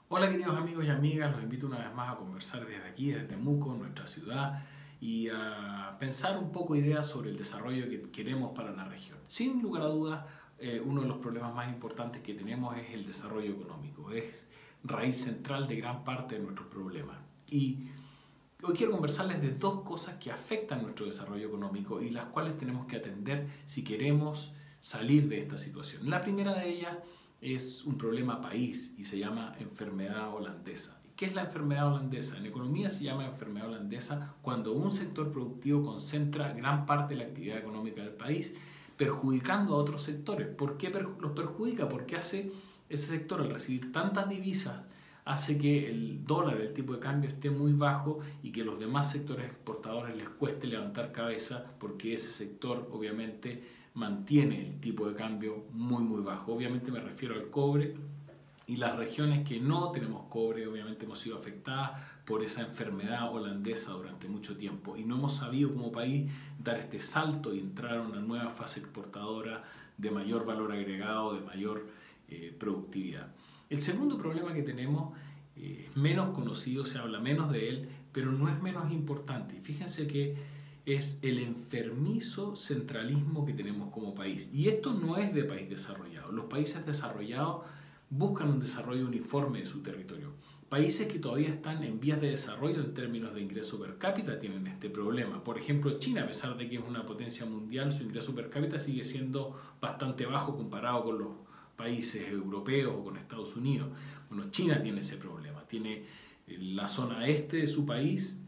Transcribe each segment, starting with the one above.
Hola queridos amigos y amigas, los invito una vez más a conversar desde aquí, desde Temuco, nuestra ciudad, y a pensar un poco ideas sobre el desarrollo que queremos para la región. Sin lugar a dudas, uno de los problemas más importantes que tenemos es el desarrollo económico, es raíz central de gran parte de nuestros problemas. Y hoy quiero conversarles de dos cosas que afectan nuestro desarrollo económico y las cuales tenemos que atender si queremos salir de esta situación. La primera de ellas es un problema país y se llama enfermedad holandesa. ¿Qué es la enfermedad holandesa? En economía se llama enfermedad holandesa cuando un sector productivo concentra gran parte de la actividad económica del país, perjudicando a otros sectores. ¿Por qué los perjudica? Porque hace ese sector, al recibir tantas divisas, hace que el dólar, el tipo de cambio, esté muy bajo y que los demás sectores exportadores les cueste levantar cabeza porque ese sector obviamente mantiene el tipo de cambio muy bajo. Obviamente me refiero al cobre, y las regiones que no tenemos cobre obviamente hemos sido afectadas por esa enfermedad holandesa durante mucho tiempo y no hemos sabido como país dar este salto y entrar a una nueva fase exportadora de mayor valor agregado, de mayor productividad. El segundo problema que tenemos es menos conocido, se habla menos de él, pero no es menos importante. Y fíjense que es el enfermizo centralismo que tenemos como país. Y esto no es de país desarrollado. Los países desarrollados buscan un desarrollo uniforme de su territorio. Países que todavía están en vías de desarrollo en términos de ingreso per cápita tienen este problema. Por ejemplo, China, a pesar de que es una potencia mundial, su ingreso per cápita sigue siendo bastante bajo comparado con los países europeos o con Estados Unidos. Bueno, China tiene ese problema. Tiene la zona este de su país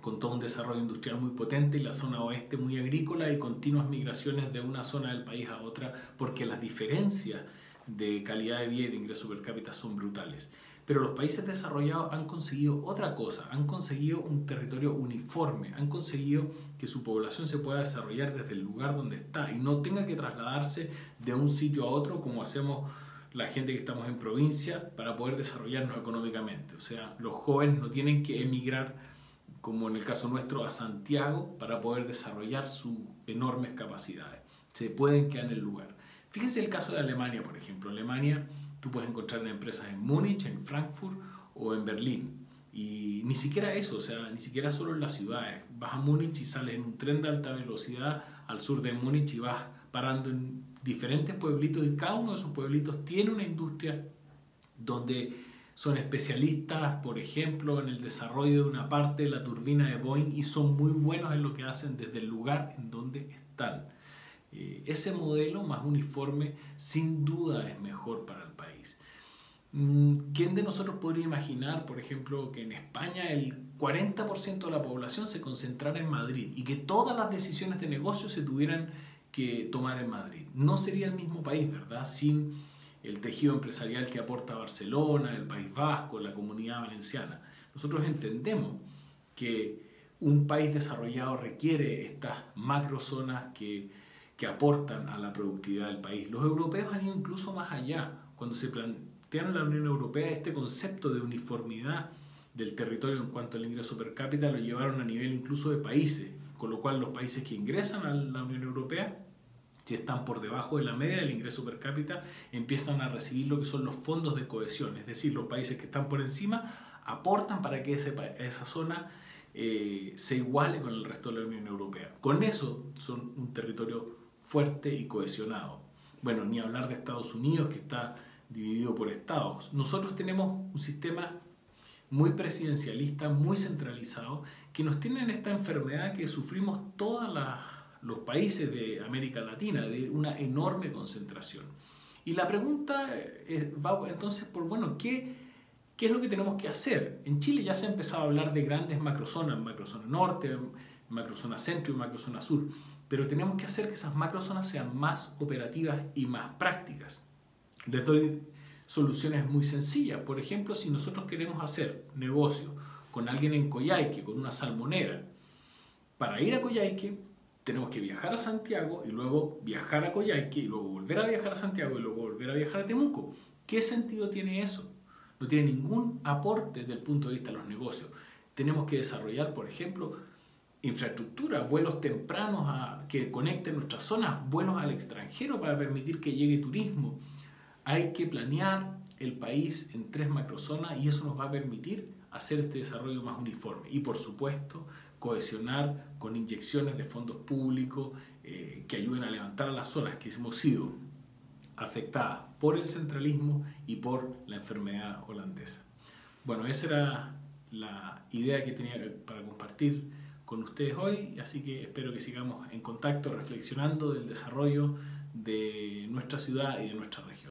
con todo un desarrollo industrial muy potente y la zona oeste muy agrícola y continuas migraciones de una zona del país a otra porque las diferencias de calidad de vida y de ingreso per cápita son brutales. Pero los países desarrollados han conseguido otra cosa, han conseguido un territorio uniforme, han conseguido que su población se pueda desarrollar desde el lugar donde está y no tenga que trasladarse de un sitio a otro como hacemos la gente que estamos en provincia para poder desarrollarnos económicamente. O sea, los jóvenes no tienen que emigrar, como en el caso nuestro, a Santiago para poder desarrollar sus enormes capacidades. Se pueden quedar en el lugar. Fíjense el caso de Alemania, por ejemplo. Alemania, tú puedes encontrar empresas en Múnich, en Frankfurt o en Berlín. Y ni siquiera eso, o sea, ni siquiera solo en las ciudades. Vas a Múnich y sales en un tren de alta velocidad al sur de Múnich y vas parando en diferentes pueblitos y cada uno de esos pueblitos tiene una industria donde son especialistas, por ejemplo, en el desarrollo de una parte de la turbina de Boeing y son muy buenos en lo que hacen desde el lugar en donde están. Ese modelo más uniforme sin duda es mejor para el país. ¿Quién de nosotros podría imaginar, por ejemplo, que en España el 40% de la población se concentrara en Madrid y que todas las decisiones de negocio se tuvieran que tomar en Madrid? No sería el mismo país, ¿verdad? Sin el tejido empresarial que aporta Barcelona, el País Vasco, la Comunidad Valenciana. Nosotros entendemos que un país desarrollado requiere estas macrozonas que aportan a la productividad del país. Los europeos han ido incluso más allá. Cuando se plantearon en la Unión Europea este concepto de uniformidad del territorio en cuanto al ingreso per cápita, lo llevaron a nivel incluso de países, con lo cual los países que ingresan a la Unión Europea, si están por debajo de la media del ingreso per cápita, empiezan a recibir lo que son los fondos de cohesión, es decir, los países que están por encima aportan para que esa zona se iguale con el resto de la Unión Europea. Con eso son un territorio fuerte y cohesionado. Bueno, ni hablar de Estados Unidos, que está dividido por estados. Nosotros tenemos un sistema muy presidencialista, muy centralizado, que nos tiene en esta enfermedad que sufrimos todos los países de América Latina, de una enorme concentración. Y la pregunta va entonces por, bueno, ¿qué es lo que tenemos que hacer? En Chile ya se ha empezado a hablar de grandes macrozonas, macrozona norte, macrozona centro y macrozona sur, pero tenemos que hacer que esas macrozonas sean más operativas y más prácticas. Les doy soluciones muy sencillas. Por ejemplo, si nosotros queremos hacer negocio con alguien en Coyhaique, con una salmonera, para ir a Coyhaique tenemos que viajar a Santiago y luego viajar a Coyhaique y luego volver a viajar a Santiago y luego volver a viajar a Temuco. ¿Qué sentido tiene eso? No tiene ningún aporte desde el punto de vista de los negocios. Tenemos que desarrollar, por ejemplo, infraestructura, vuelos tempranos que conecten nuestras zonas, vuelos al extranjero para permitir que llegue turismo. Hay que planear el país en 3 macrozonas y eso nos va a permitir hacer este desarrollo más uniforme y, por supuesto, cohesionar con inyecciones de fondos públicos que ayuden a levantar a las zonas que hemos sido afectadas por el centralismo y por la enfermedad holandesa. Bueno, esa era la idea que tenía para compartir con ustedes hoy, así que espero que sigamos en contacto reflexionando del desarrollo de nuestra ciudad y de nuestra región.